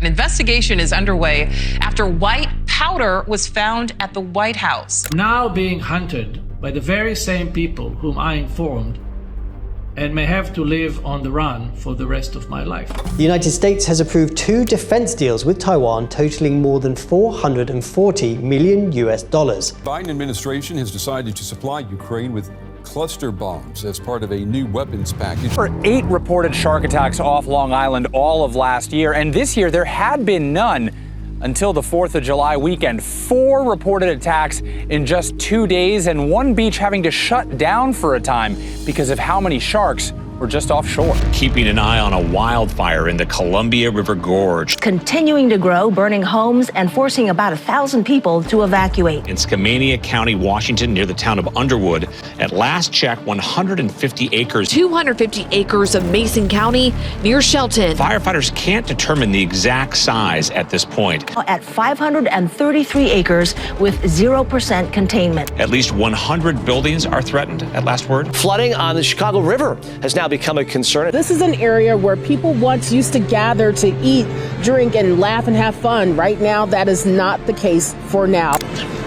An investigation is underway after white powder was found at the White House. Now being hunted by the very same people whom I informed, and may have to live on the run for the rest of my life. The United States has approved 2 defense deals with Taiwan totaling more than $440 million. Biden administration has decided to supply Ukraine with cluster bombs as part of a new weapons package. There were 8 reported shark attacks off Long Island all of last year, and this year there had been none until the 4th of July weekend. 4 reported attacks in just 2 days, and one beach having to shut down for a time because of how many sharks were just offshore. Keeping an eye on a wildfire in the Columbia River Gorge. Continuing to grow, burning homes and forcing about 1,000 people to evacuate. In Skamania County, Washington, near the town of Underwood, at last check, 150 acres. 250 acres of Mason County near Shelton. Firefighters can't determine the exact size at this point. At 533 acres with 0% containment. At least 100 buildings are threatened at last word. Flooding on the Chicago River has now become a concern. This is an area where people once used to gather to eat, drink, and laugh and have fun. Right now, that is not the case for now.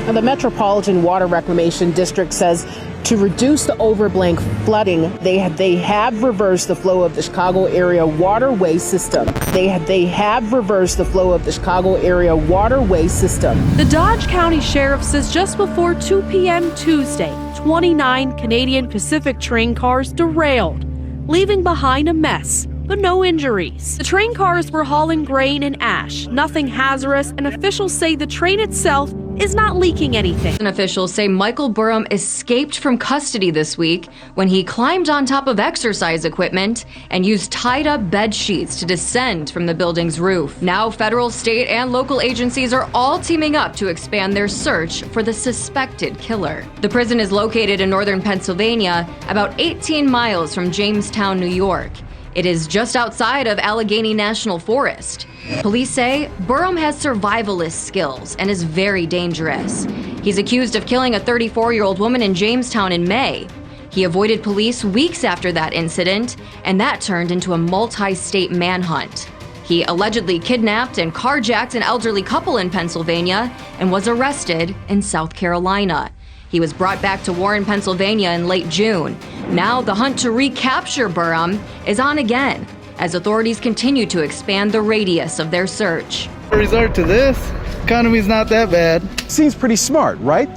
And the Metropolitan Water Reclamation District says to reduce the overblank flooding, they have reversed the flow of the Chicago area waterway system. They have reversed the flow of the Chicago area waterway system. The Dodge County Sheriff says just before 2 p.m. Tuesday, 29 Canadian Pacific train cars derailed, leaving behind a mess, but no injuries. The train cars were hauling grain and ash, nothing hazardous, and officials say the train itself is not leaking anything. And officials say Michael Burham escaped from custody this week when he climbed on top of exercise equipment and used tied-up bed sheets to descend from the building's roof. Now federal, state, and local agencies are all teaming up to expand their search for the suspected killer. The prison is located in northern Pennsylvania, about 18 miles from Jamestown, New York. It is just outside of Allegheny National Forest. Police say Burham has survivalist skills and is very dangerous. He's accused of killing a 34-year-old woman in Jamestown in May. He avoided police weeks after that incident, and that turned into a multi-state manhunt. He allegedly kidnapped and carjacked an elderly couple in Pennsylvania and was arrested in South Carolina. He was brought back to Warren, Pennsylvania in late June. Now the hunt to recapture Burham is on again as authorities continue to expand the radius of their search. Resort to this, economy's not that bad. Seems pretty smart, right?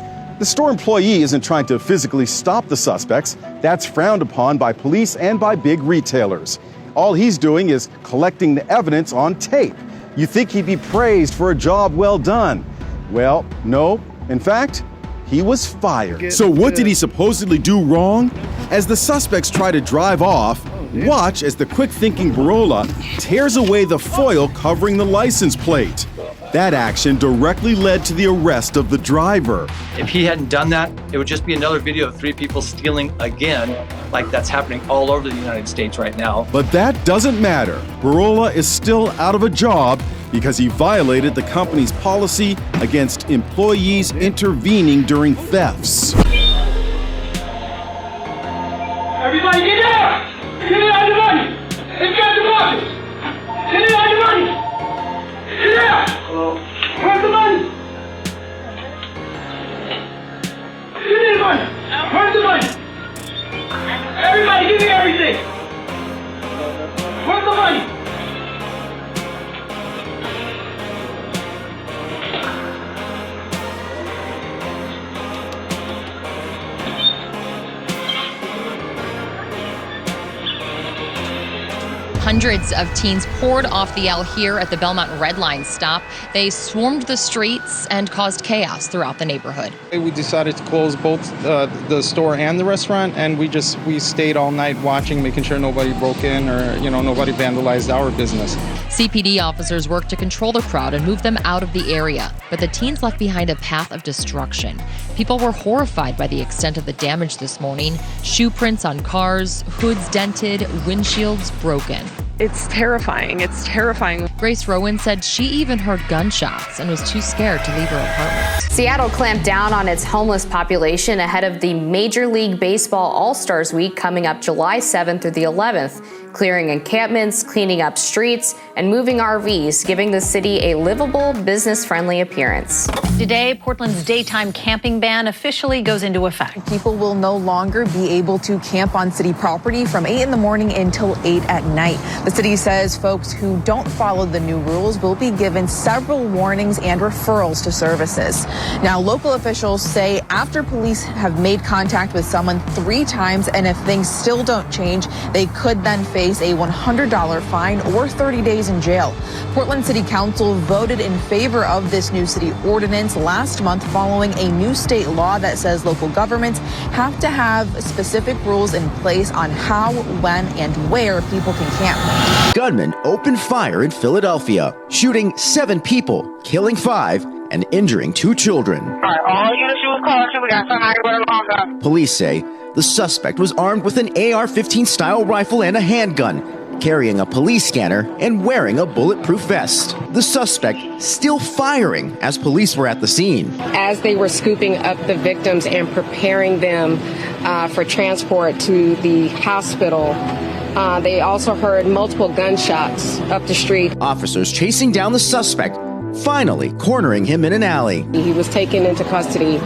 The store employee isn't trying to physically stop the suspects. That's frowned upon by police and by big retailers. All he's doing is collecting the evidence on tape. You think he'd be praised for a job well done. Well, no. In fact, he was fired. So what did he supposedly do wrong? As the suspects try to drive off, watch as the quick-thinking Barola tears away the foil covering the license plate. That action directly led to the arrest of the driver. If he hadn't done that, it would just be another video of 3 people stealing again, like that's happening all over the United States right now. But that doesn't matter. Barola is still out of a job because he violated the company's policy against employees intervening during thefts. Everybody get down! Get it out of the money! It's got the boxes! Get it out of the money! Get out! Where's the money? Get in the money! Where's the money? Everybody give me everything! Where's the money? Hundreds of teens poured off the L here at the Belmont Red Line stop. They swarmed the streets and caused chaos throughout the neighborhood. We decided to close both the store and the restaurant, and we stayed all night watching, making sure nobody broke in or nobody vandalized our business. CPD officers worked to control the crowd and move them out of the area, but the teens left behind a path of destruction. People were horrified by the extent of the damage this morning. Shoe prints on cars, hoods dented, windshields broken. It's terrifying. It's terrifying. Grace Rowan said she even heard gunshots and was too scared to leave her apartment. Seattle clamped down on its homeless population ahead of the Major League Baseball All-Stars Week coming up July 7th through the 11th, clearing encampments, cleaning up streets, and moving RVs, giving the city a livable, business-friendly appearance. Today, Portland's daytime camping ban officially goes into effect. People will no longer be able to camp on city property from 8 in the morning until 8 at night. The city says folks who don't follow the new rules will be given several warnings and referrals to services. Now, local officials say after police have made contact with someone 3 times and if things still don't change, they could then face a $100 fine or 30 days in jail. Portland City Council voted in favor of this new city ordinance last month following a new state law that says local governments have to have specific rules in place on how, when, and where people can camp. Gunmen opened fire in Philadelphia, shooting 7 people, killing 5, and injuring 2 children. All units use caution. We got somebody with a long gun. Police say the suspect was armed with an AR-15 style rifle and a handgun, carrying a police scanner and wearing a bulletproof vest. The suspect still firing as police were at the scene. As they were scooping up the victims and preparing them for transport to the hospital, they also heard multiple gunshots up the street. Officers chasing down the suspect, finally cornering him in an alley. He was taken into custody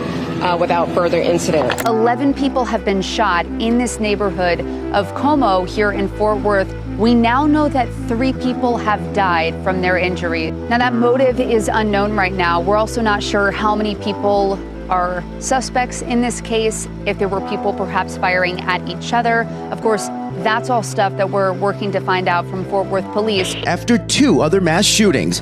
without further incident. 11 people have been shot in this neighborhood of Como here in Fort Worth. We now know that 3 people have died from their injury. Now, that motive is unknown right now. We're also not sure how many people are suspects in this case, if there were people perhaps firing at each other. Of course, that's all stuff that we're working to find out from Fort Worth police. After 2 other mass shootings,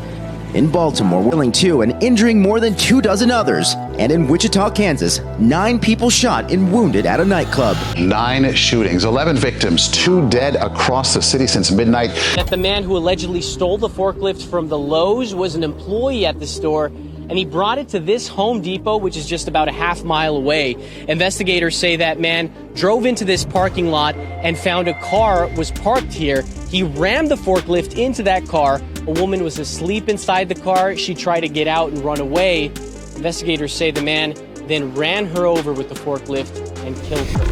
in Baltimore, killing 2 and injuring more than 24 others. And in Wichita, Kansas, 9 people shot and wounded at a nightclub. 9 shootings, 11 victims, 2 dead across the city since midnight. That the man who allegedly stole the forklift from the Lowe's was an employee at the store, and he brought it to this Home Depot, which is just about a half-mile away. Investigators say that man drove into this parking lot and found a car was parked here. He rammed the forklift into that car. A woman was asleep inside the car. She tried to get out and run away. Investigators say the man then ran her over with the forklift and killed her.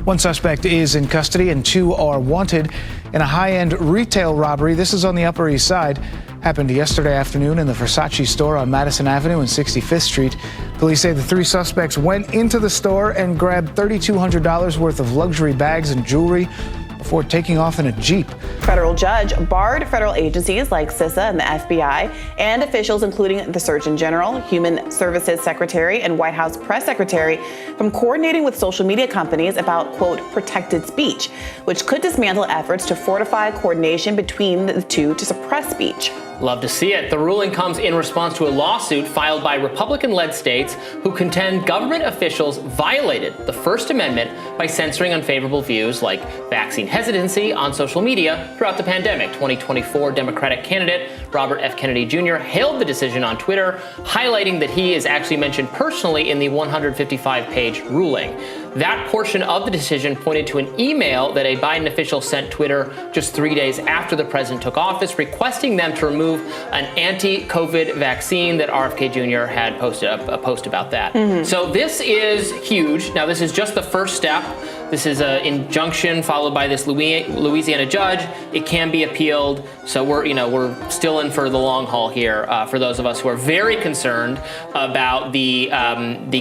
1 suspect is in custody and 2 are wanted in a high-end retail robbery. This is on the Upper East Side. Happened yesterday afternoon in the Versace store on Madison Avenue and 65th Street. Police say the 3 suspects went into the store and grabbed $3,200 worth of luxury bags and jewelry before taking off in a Jeep. Federal judge barred federal agencies like CISA and the FBI and officials including the Surgeon General, Human Services Secretary, and White House Press Secretary from coordinating with social media companies about, quote, protected speech, which could dismantle efforts to fortify coordination between the 2 to suppress speech. Love to see it. The ruling comes in response to a lawsuit filed by Republican-led states who contend government officials violated the First Amendment by censoring unfavorable views like vaccine hesitancy on social media throughout the pandemic. 2024 Democratic candidate Robert F. Kennedy Jr. hailed the decision on Twitter, highlighting that he is actually mentioned personally in the 155-page ruling. That portion of the decision pointed to an email that a Biden official sent Twitter just 3 days after the president took office, requesting them to remove an anti-COVID vaccine that RFK Jr. had posted a post about that. So this is huge. Now, this is just the first step. This is an injunction followed by this Louisiana judge. It can be appealed. So we're still in for the long haul here for those of us who are very concerned about the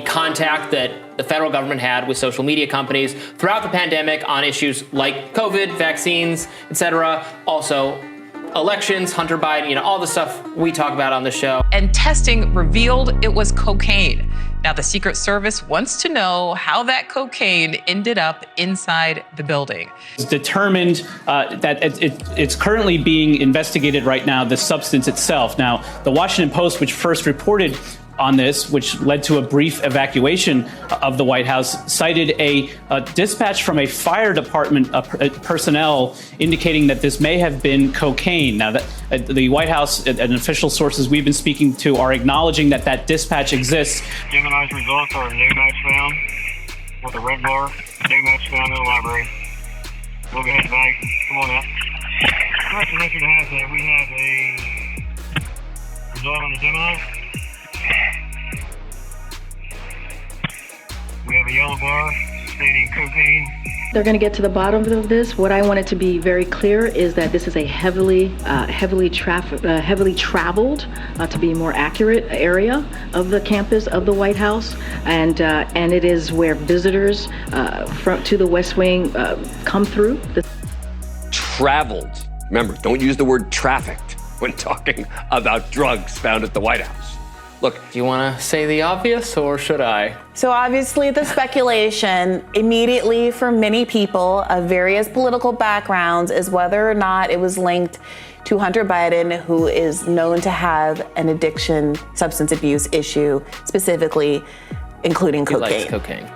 contact that the federal government had with social media companies throughout the pandemic on issues like COVID, vaccines, etc. Also, elections, Hunter Biden, all the stuff we talk about on the show. And testing revealed it was cocaine. Now, the Secret Service wants to know how that cocaine ended up inside the building. It's determined that it's currently being investigated right now, the substance itself. Now, the Washington Post, which first reported on this, which led to a brief evacuation of the White House, cited a dispatch from a fire department personnel indicating that this may have been cocaine. Now, that the White House and official sources we've been speaking to are acknowledging that that dispatch exists. Gemini's results are new match found with a red bar. New match found in the library. We'll go ahead and bag. Come on out. Special record has that we have a result on the Gemini. We have a yellow bar stating cocaine They're going to get to the bottom of this. What I wanted to be very clear is that this is a heavily traveled, to be more accurate, area of the campus of the White House, and it is where visitors to the West Wing come through. Traveled. Remember, don't use the word trafficked when talking about drugs found at the White House. Look, do you want to say the obvious, or should I? So obviously the speculation immediately for many people of various political backgrounds is whether or not it was linked to Hunter Biden, who is known to have an addiction, substance abuse issue, specifically including cocaine. He likes cocaine.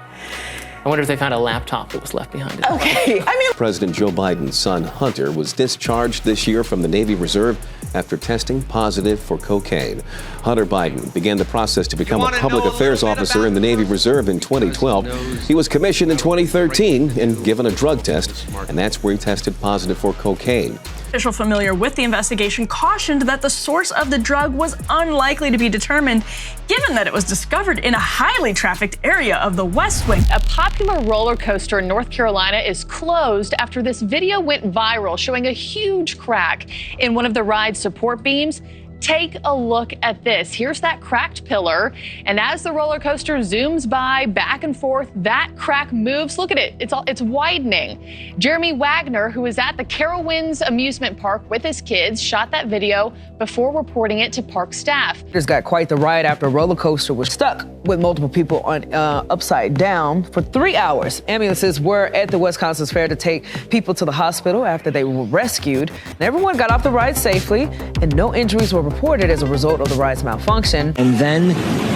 I wonder if they found a laptop that was left behind. Okay, President Joe Biden's son, Hunter, was discharged this year from the Navy Reserve after testing positive for cocaine. Hunter Biden began the process to become a public affairs officer in the Navy Reserve in 2012. He was commissioned in 2013 and given a drug test, and that's where he tested positive for cocaine. Official familiar with the investigation cautioned that the source of the drug was unlikely to be determined, given that it was discovered in a highly trafficked area of the West Wing. A popular roller coaster in North Carolina is closed after this video went viral showing a huge crack in one of the ride's support beams. Take a look at this. Here's that cracked pillar. And as the roller coaster zooms by back and forth, that crack moves. Look at it. It's widening. Jeremy Wagner, who is at the Carowinds amusement park with his kids, shot that video before reporting it to park staff. It's got quite the ride after a roller coaster was stuck with multiple people on upside down for 3 hours. Ambulances were at the Wisconsin's Fair to take people to the hospital after they were rescued. And everyone got off the ride safely, and no injuries were reported as a result of the ride's malfunction. And then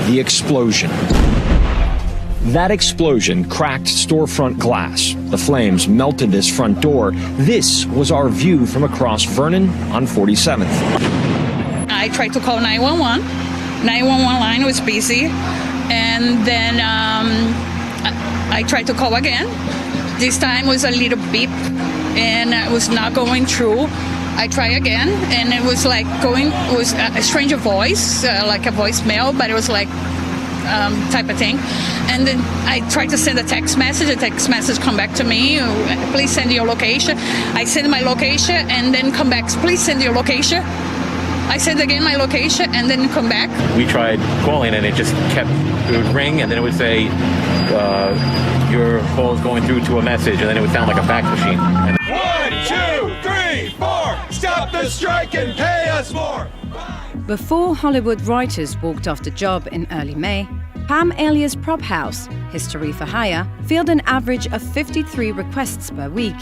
the explosion. That explosion cracked storefront glass. The flames melted this front door. This was our view from across Vernon on 47th. I tried to call 911. 911 line was busy. And then I tried to call again. This time was a little beep and it was not going through. I tried again, and it was like it was a stranger voice, like a voicemail, but it was like type of thing. And then I tried to send a text message. The text message come back to me, please send your location. I send my location and then come back, please send your location. I send again my location and then come back. We tried calling and it would ring and then it would say, your call is going through to a message, and then it would sound like a fax machine. 1, 2, 3, 4, stop the strike and pay us more. Before Hollywood writers walked off the job in early May, Pam Elia's prop house, History for Hire, filled an average of 53 requests per week.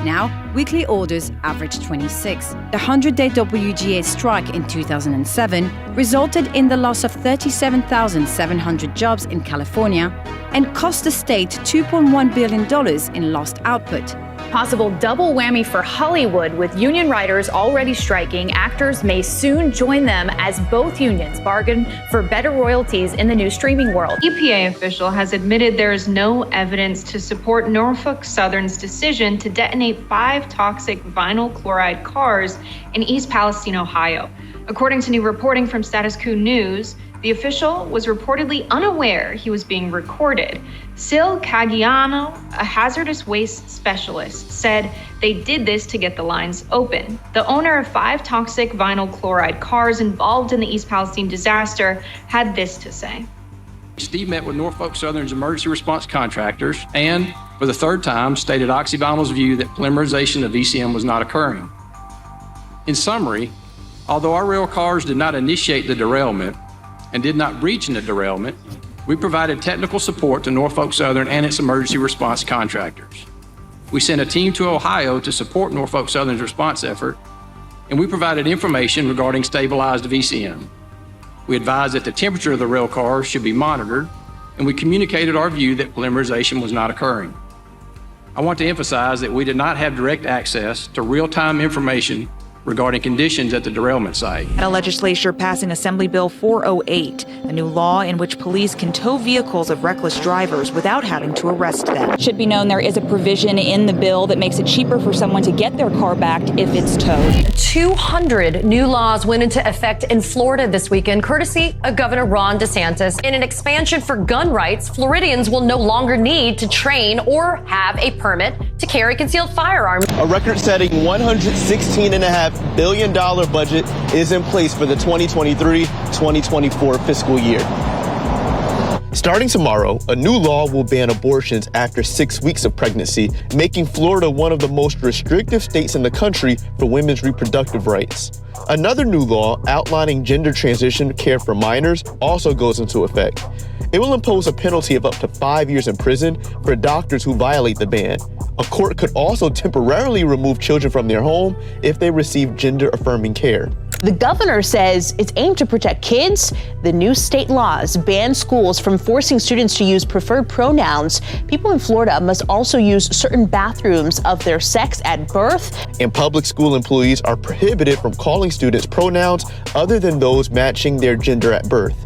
Now, weekly orders average 26. The 100-day WGA strike in 2007 resulted in the loss of 37,700 jobs in California and cost the state $2.1 billion in lost output. Possible double whammy for Hollywood, with union writers already striking. Actors may soon join them as both unions bargain for better royalties in the new streaming world. EPA official has admitted there is no evidence to support Norfolk Southern's decision to detonate 5 toxic vinyl chloride cars in East Palestine, Ohio. According to new reporting from Status Quo News, the official was reportedly unaware he was being recorded. Sil Caggiano, a hazardous waste specialist, said they did this to get the lines open. The owner of 5 toxic vinyl chloride cars involved in the East Palestine disaster had this to say. Steve met with Norfolk Southern's emergency response contractors and, for the 3rd time, stated Oxyvinyl's view that polymerization of VCM was not occurring. In summary, although our rail cars did not initiate the derailment and did not breach in the derailment, we provided technical support to Norfolk Southern and its emergency response contractors. We sent a team to Ohio to support Norfolk Southern's response effort, and we provided information regarding stabilized VCM. We advised that the temperature of the rail cars should be monitored, and we communicated our view that polymerization was not occurring. I want to emphasize that we did not have direct access to real-time information regarding conditions at the derailment site. At a legislature passing Assembly Bill 408, a new law in which police can tow vehicles of reckless drivers without having to arrest them. It should be known there is a provision in the bill that makes it cheaper for someone to get their car back if it's towed. 200 new laws went into effect in Florida this weekend, courtesy of Governor Ron DeSantis. In an expansion for gun rights, Floridians will no longer need to train or have a permit to carry concealed firearms. A record-setting $116.5 billion budget is in place for the 2023-2024 fiscal year. Starting tomorrow, a new law will ban abortions after 6 weeks of pregnancy, making Florida one of the most restrictive states in the country for women's reproductive rights. Another new law outlining gender transition care for minors also goes into effect. It will impose a penalty of up to 5 years in prison for doctors who violate the ban. A court could also temporarily remove children from their home if they receive gender-affirming care. The governor says it's aimed to protect kids. The new state laws ban schools from forcing students to use preferred pronouns. People in Florida must also use certain bathrooms of their sex at birth. And public school employees are prohibited from calling students pronouns other than those matching their gender at birth.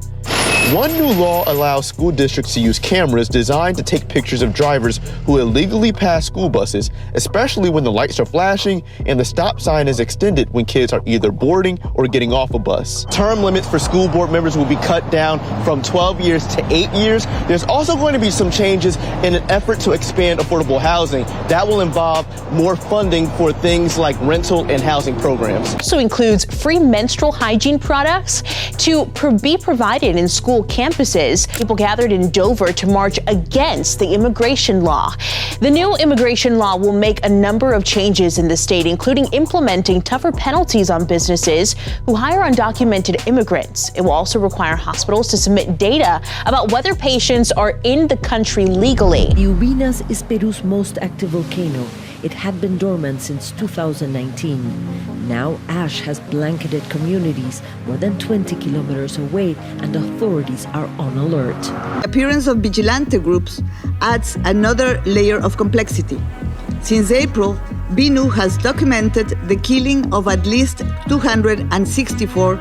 One new law allows school districts to use cameras designed to take pictures of drivers who illegally pass school buses, especially when the lights are flashing and the stop sign is extended when kids are either boarding or getting off a bus. Term limits for school board members will be cut down from 12 years to 8 years. There's also going to be some changes in an effort to expand affordable housing. That will involve more funding for things like rental and housing programs. Also includes free menstrual hygiene products to be provided in school campuses. People gathered in Dover to march against the immigration law. The new immigration law will make a number of changes in the state, including implementing tougher penalties on businesses who hire undocumented immigrants. It will also require hospitals to submit data about whether patients are in the country legally. Ubinas is Peru's most active volcano. It had been dormant since 2019. Now ash has blanketed communities more than 20 kilometers away, and authorities are on alert. The appearance of vigilante groups adds another layer of complexity. Since April, BNU has documented the killing of at least 264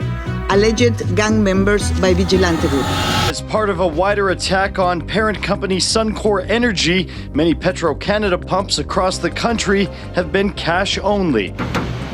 alleged gang members by vigilante groups. As part of a wider attack on parent company Suncor Energy, many Petro-Canada pumps across the country have been cash only.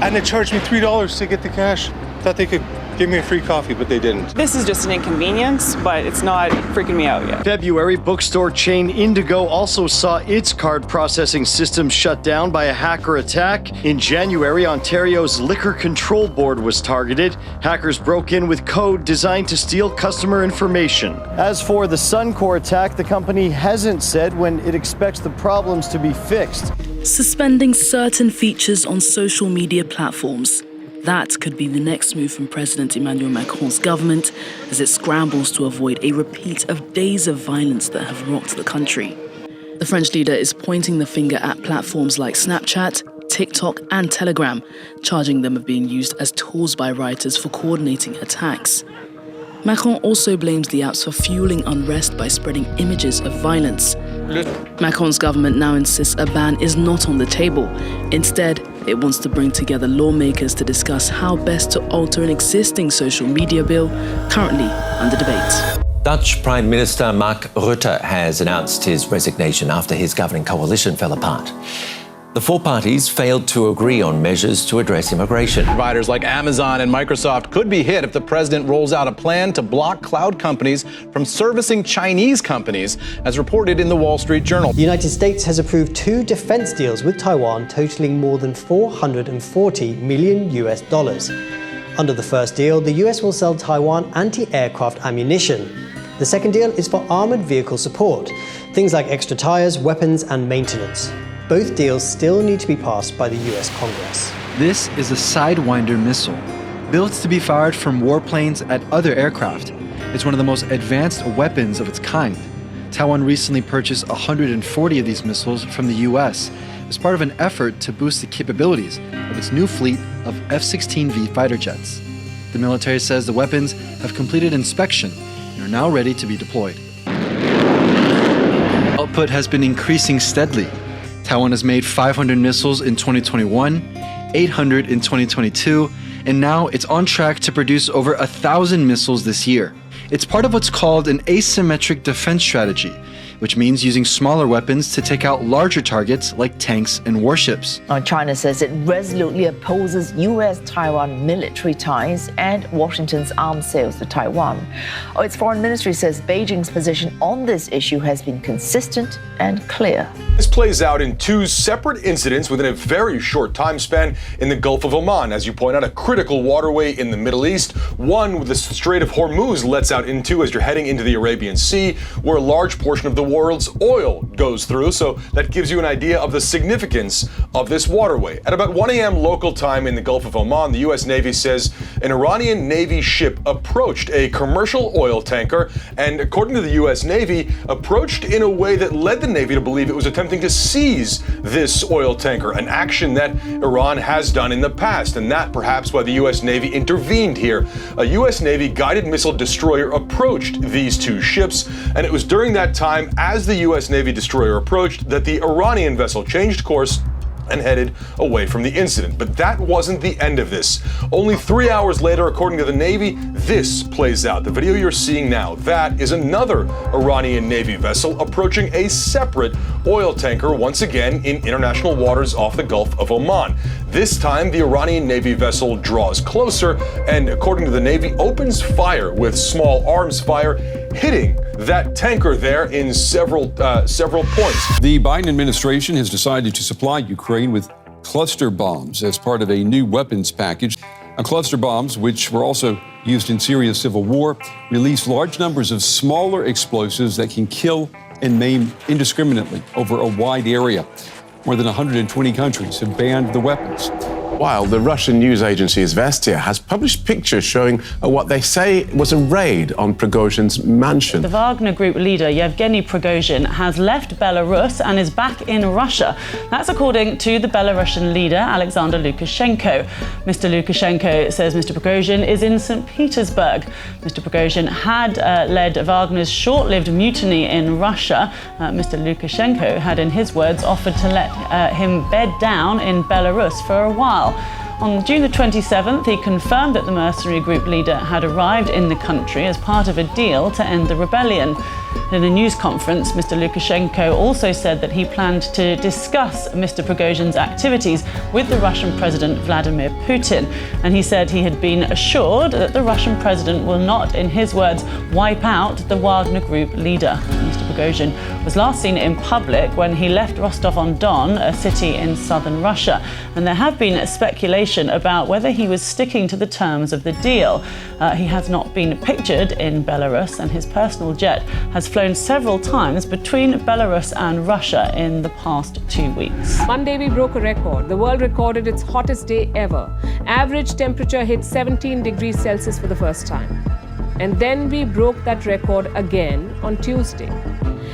And they charged me $3 to get the cash. Thought they could give me a free coffee, but they didn't. This is just an inconvenience, but it's not freaking me out yet. February, bookstore chain Indigo also saw its card processing system shut down by a hacker attack. In January, Ontario's Liquor Control Board was targeted. Hackers broke in with code designed to steal customer information. As for the Suncor attack, the company hasn't said when it expects the problems to be fixed. Suspending certain features on social media platforms. That could be the next move from President Emmanuel Macron's government as it scrambles to avoid a repeat of days of violence that have rocked the country. The French leader is pointing the finger at platforms like Snapchat, TikTok and Telegram, charging them of being used as tools by rioters for coordinating attacks. Macron also blames the apps for fueling unrest by spreading images of violence. Macron's government now insists a ban is not on the table. Instead, it wants to bring together lawmakers to discuss how best to alter an existing social media bill currently under debate. Dutch Prime Minister Mark Rutte has announced his resignation after his governing coalition fell apart. The four parties failed to agree on measures to address immigration. Providers like Amazon and Microsoft could be hit if the president rolls out a plan to block cloud companies from servicing Chinese companies, as reported in the Wall Street Journal. The United States has approved 2 defense deals with Taiwan totaling more than $440 million. Under the first deal, the US will sell Taiwan anti-aircraft ammunition. The second deal is for armored vehicle support, things like extra tires, weapons, and maintenance. Both deals still need to be passed by the US Congress. This is a Sidewinder missile, built to be fired from warplanes at other aircraft. It's one of the most advanced weapons of its kind. Taiwan recently purchased 140 of these missiles from the US as part of an effort to boost the capabilities of its new fleet of F-16V fighter jets. The military says the weapons have completed inspection and are now ready to be deployed. Output has been increasing steadily. Taiwan has made 500 missiles in 2021, 800 in 2022, and now it's on track to produce over 1,000 missiles this year. It's part of what's called an asymmetric defense strategy, which means using smaller weapons to take out larger targets like tanks and warships. China says it resolutely opposes U.S.-Taiwan military ties and Washington's arms sales to Taiwan. Its foreign ministry says Beijing's position on this issue has been consistent and clear. This plays out in two separate incidents within a very short time span in the Gulf of Oman. As you point out, a critical waterway in the Middle East, one with the Strait of Hormuz lets out into as you're heading into the Arabian Sea, where a large portion of the world's oil goes through. So that gives you an idea of the significance of this waterway. At about 1 a.m. local time in the Gulf of Oman, the U.S. Navy says an Iranian Navy ship approached a commercial oil tanker and, according to the U.S. Navy, approached in a way that led the Navy to believe it was attempting to seize this oil tanker, an action that Iran has done in the past, and that perhaps why the U.S. Navy intervened here. A U.S. Navy guided missile destroyer approached these two ships, and it was during that time, as the U.S. Navy destroyer approached, that the Iranian vessel changed course and headed away from the incident. But that wasn't the end of this. Only 3 hours later, according to the Navy, this plays out. The video you're seeing now, that is another Iranian Navy vessel approaching a separate oil tanker, once again in international waters off the Gulf of Oman. This time, the Iranian Navy vessel draws closer and, according to the Navy, opens fire with small arms fire, hitting that tanker there in several points. The Biden administration has decided to supply Ukraine with cluster bombs as part of a new weapons package. Cluster bombs, which were also used in Syria's civil war, release large numbers of smaller explosives that can kill and maim indiscriminately over a wide area. More than 120 countries have banned the weapons. While the Russian news agency Izvestia has published pictures showing what they say was a raid on Prigozhin's mansion. The Wagner Group leader Yevgeny Prigozhin has left Belarus and is back in Russia. That's according to the Belarusian leader Alexander Lukashenko. Mr. Lukashenko says Mr. Prigozhin is in St. Petersburg. Mr. Prigozhin had led Wagner's short-lived mutiny in Russia. Mr. Lukashenko had, in his words, offered to let him bed down in Belarus for a while. On June the 27th, he confirmed that the mercenary group leader had arrived in the country as part of a deal to end the rebellion. In a news conference, Mr. Lukashenko also said that he planned to discuss Mr. Prigozhin's activities with the Russian President Vladimir Putin. And he said he had been assured that the Russian president will not, in his words, wipe out the Wagner Group leader. Mr. Prigozhin was last seen in public when he left Rostov-on-Don, a city in southern Russia. And there have been speculation about whether he was sticking to the terms of the deal. He has not been pictured in Belarus, and his personal jet has flown several times between Belarus and Russia in the past 2 weeks. Monday we broke a record. The world recorded its hottest day ever. Average temperature hit 17 degrees Celsius for the first time. And then we broke that record again on Tuesday.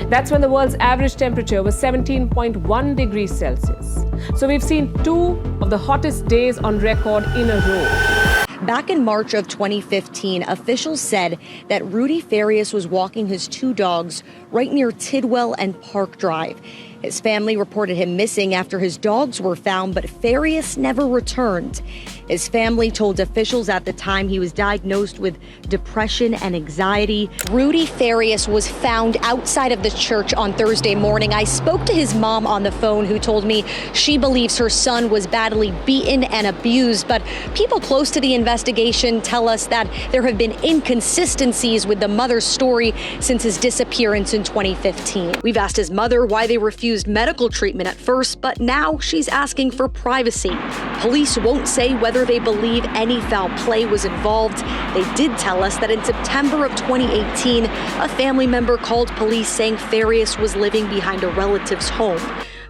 That's when the world's average temperature was 17.1 degrees Celsius. So we've seen 2 of the hottest days on record in a row. Back in March of 2015, officials said that Rudy Farias was walking his 2 dogs right near Tidwell and Park Drive. His family reported him missing after his dogs were found, but Farias never returned. His family told officials at the time he was diagnosed with depression and anxiety. Rudy Farias was found outside of the church on Thursday morning. I spoke to his mom on the phone, who told me she believes her son was badly beaten and abused. But people close to the investigation tell us that there have been inconsistencies with the mother's story since his disappearance in 2015. We've asked his mother why they refused medical treatment at first, but now she's asking for privacy. Police won't say whether they believe any foul play was involved. They did tell us that in September of 2018, a family member called police saying Farias was living behind a relative's home.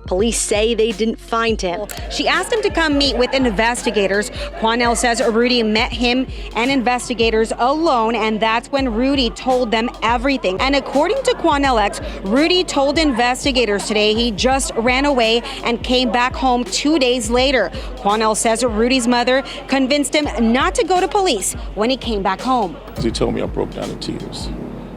Police say they didn't find him. She asked him to come meet with investigators. Quanell says Rudy met him and investigators alone, and that's when Rudy told them everything. And according to Quanell X, Rudy told investigators today he just ran away and came back home 2 days later. Quanell says Rudy's mother convinced him not to go to police when he came back home. He told me I broke down in tears.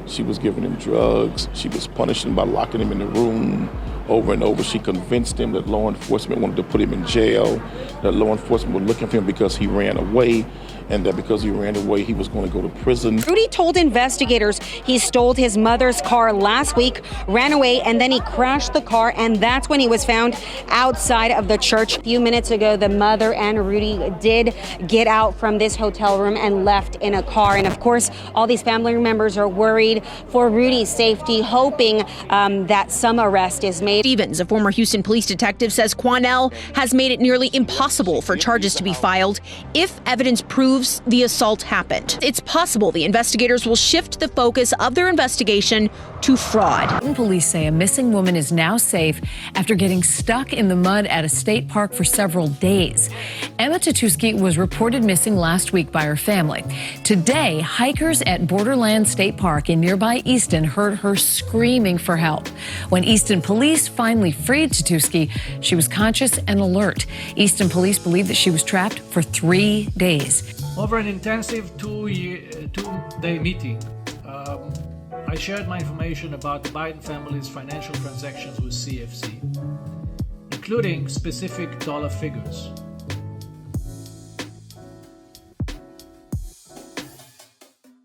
She was giving him drugs. She was punishing him by locking him in the room, over and over. She convinced him that law enforcement wanted to put him in jail, that law enforcement were looking for him because he ran away, and that because he ran away, he was going to go to prison. Rudy told investigators he stole his mother's car last week, ran away, and then he crashed the car, and that's when he was found outside of the church. A few minutes ago, the mother and Rudy did get out from this hotel room and left in a car. And of course, all these family members are worried for Rudy's safety, hoping that some arrest is made. Stevens, a former Houston police detective, says Quanell has made it nearly impossible for charges to be filed if evidence proves the assault happened. It's possible the investigators will shift the focus of their investigation to fraud. Police say a missing woman is now safe after getting stuck in the mud at a state park for several days. Emma Tatuski was reported missing last week by her family. Today, hikers at Borderland State Park in nearby Easton heard her screaming for help. When Easton police finally freed Tatuski, she was conscious and alert. Easton police believe that she was trapped for 3 days. Over an intensive two-day meeting, I shared my information about the Biden family's financial transactions with CFC, including specific dollar figures.